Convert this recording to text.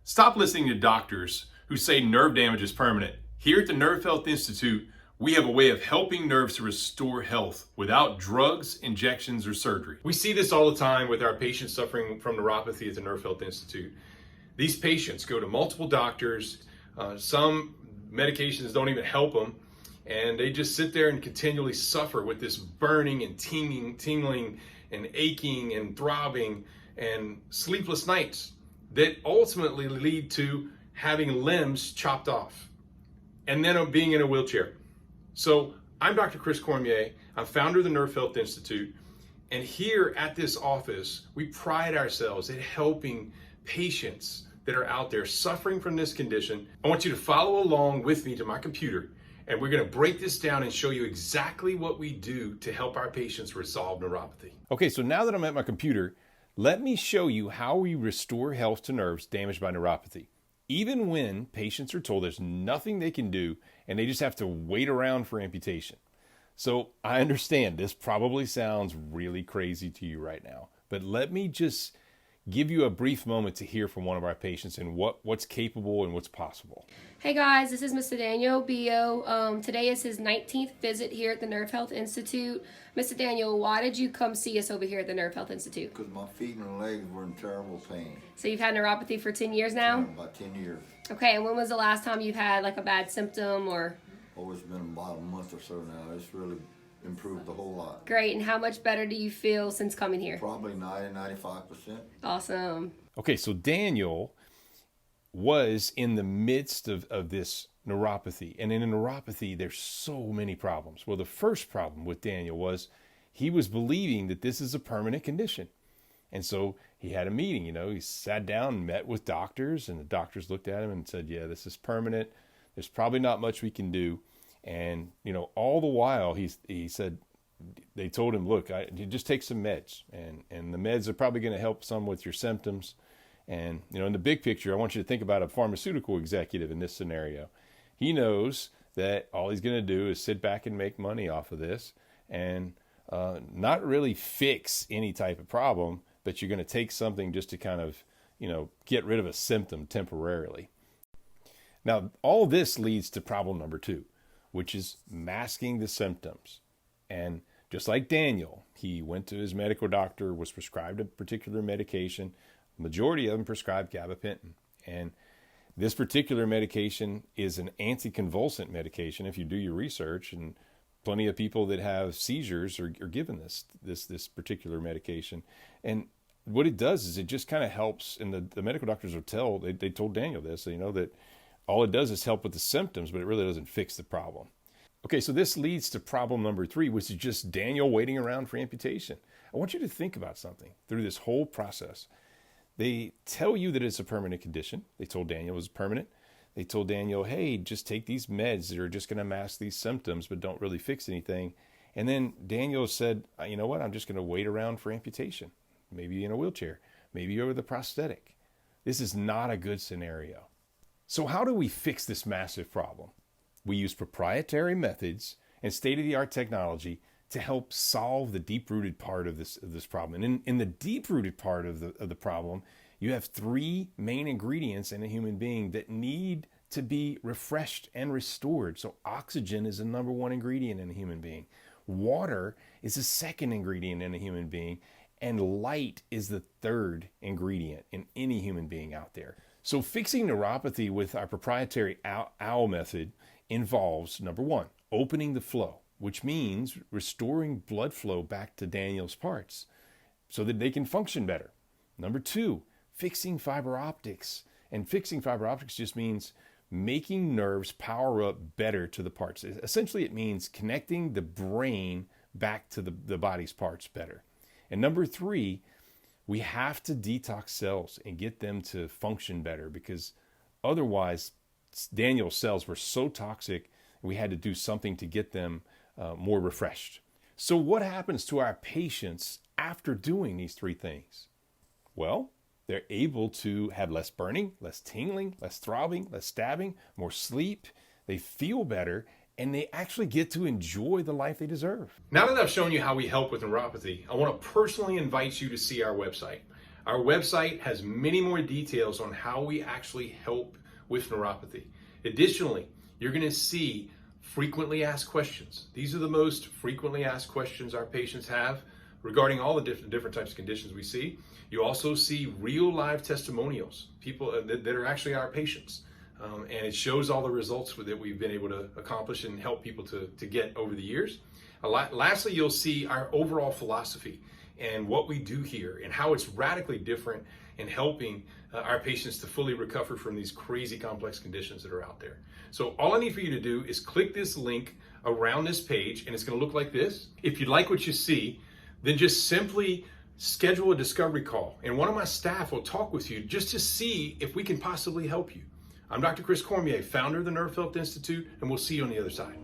Stop listening to doctors who say nerve damage is permanent. Here at the Nerve Health Institute, we have a way of helping nerves to restore health without drugs, injections, or surgery. We see this all the time with our patients suffering from neuropathy at the Nerve Health Institute. These patients go to multiple doctors. Some medications don't even help them, and they just sit there and continually suffer with this burning and tingling and aching and throbbing and sleepless nights that ultimately lead to having limbs chopped off and then being in a wheelchair. So I'm Dr. Chris Cormier. I'm founder of the Nerve Health Institute. And here at this office, we pride ourselves in helping patients that are out there suffering from this condition. I want you to follow along with me to my computer, and we're going to break this down and show you exactly what we do to help our patients resolve neuropathy. Okay, so now that I'm at my computer, let me show you how we restore health to nerves damaged by neuropathy. Even when patients are told there's nothing they can do and they just have to wait around for amputation. So I understand this probably sounds really crazy to you right now, but let me just give you a brief moment to hear from one of our patients and what's capable and what's possible. Hey guys, this is Mr. Daniel Bio. Today is his 19th visit here at the Nerve Health Institute. Mr. Daniel, why did you come see us over here at the Nerve Health Institute? Because my feet and legs were in terrible pain. So you've had neuropathy for 10 years now? About 10 years. Okay, and when was the last time you've had like a bad symptom or? Oh, it's been about a month or so now. It's really improved a whole lot. Great, and how much better do you feel since coming here? Probably 95%. Awesome. Okay, so Daniel was in the midst of this neuropathy. And in a neuropathy, there's so many problems. Well, the first problem with Daniel was he was believing that this is a permanent condition. And so he had a meeting, he sat down and met with doctors, and the doctors looked at him and said, yeah, this is permanent. There's probably not much we can do. And, all the while he said, they told him, look, you just take some meds, and the meds are probably going to help some with your symptoms. And, in the big picture, I want you to think about a pharmaceutical executive in this scenario. He knows that all he's going to do is sit back and make money off of this and not really fix any type of problem, but you're going to take something just to kind of, get rid of a symptom temporarily. Now, all this leads to problem number 2, which is masking the symptoms. And just like Daniel, he went to his medical doctor, was prescribed a particular medication. Majority of them prescribed gabapentin. And this particular medication is an anticonvulsant medication if you do your research, and plenty of people that have seizures are given this particular medication. And what it does is it just kind of helps, and the medical doctors will tell, they told Daniel this, that all it does is help with the symptoms, but it really doesn't fix the problem. Okay, so this leads to problem number 3, which is just Daniel waiting around for amputation. I want you to think about something through this whole process. They tell you that it's a permanent condition. They told Daniel it was permanent. They told Daniel, hey, just take these meds that are just going to mask these symptoms, but don't really fix anything. And then Daniel said, you know what, I'm just going to wait around for amputation, maybe in a wheelchair, maybe over the prosthetic. This is not a good scenario. So how do we fix this massive problem? We use proprietary methods and state-of-the-art technology to help solve the deep-rooted part of this problem. And in the deep-rooted part of the problem, you have 3 main ingredients in a human being that need to be refreshed and restored. So oxygen is the number 1 ingredient in a human being. Water is the second ingredient in a human being. And light is the 3rd ingredient in any human being out there. So fixing neuropathy with our proprietary OWL method involves, number 1, opening the flow, which means restoring blood flow back to Daniel's parts so that they can function better. Number 2, fixing fiber optics. And fixing fiber optics just means making nerves power up better to the parts. Essentially, it means connecting the brain back to the body's parts better. And number 3, we have to detox cells and get them to function better, because otherwise Daniel's cells were so toxic, we had to do something to get them more refreshed. So what happens to our patients after doing these 3 things? Well, they're able to have less burning, less tingling, less throbbing, less stabbing, more sleep. They feel better, and they actually get to enjoy the life they deserve. Now that I've shown you how we help with neuropathy, I want to personally invite you to see our website. Our website has many more details on how we actually help with neuropathy. Additionally, you're going to see frequently asked questions. These are the most frequently asked questions our patients have regarding all the different types of conditions we see. You also see real live testimonials, people that are actually our patients. And it shows all the results that we've been able to accomplish and help people to get over the years. Lastly, you'll see our overall philosophy and what we do here and how it's radically different in helping our patients to fully recover from these crazy complex conditions that are out there. So all I need for you to do is click this link around this page, and it's going to look like this. If you like what you see, then just simply schedule a discovery call, and one of my staff will talk with you just to see if we can possibly help you. I'm Dr. Chris Cormier, founder of the Nerve Health Institute, and we'll see you on the other side.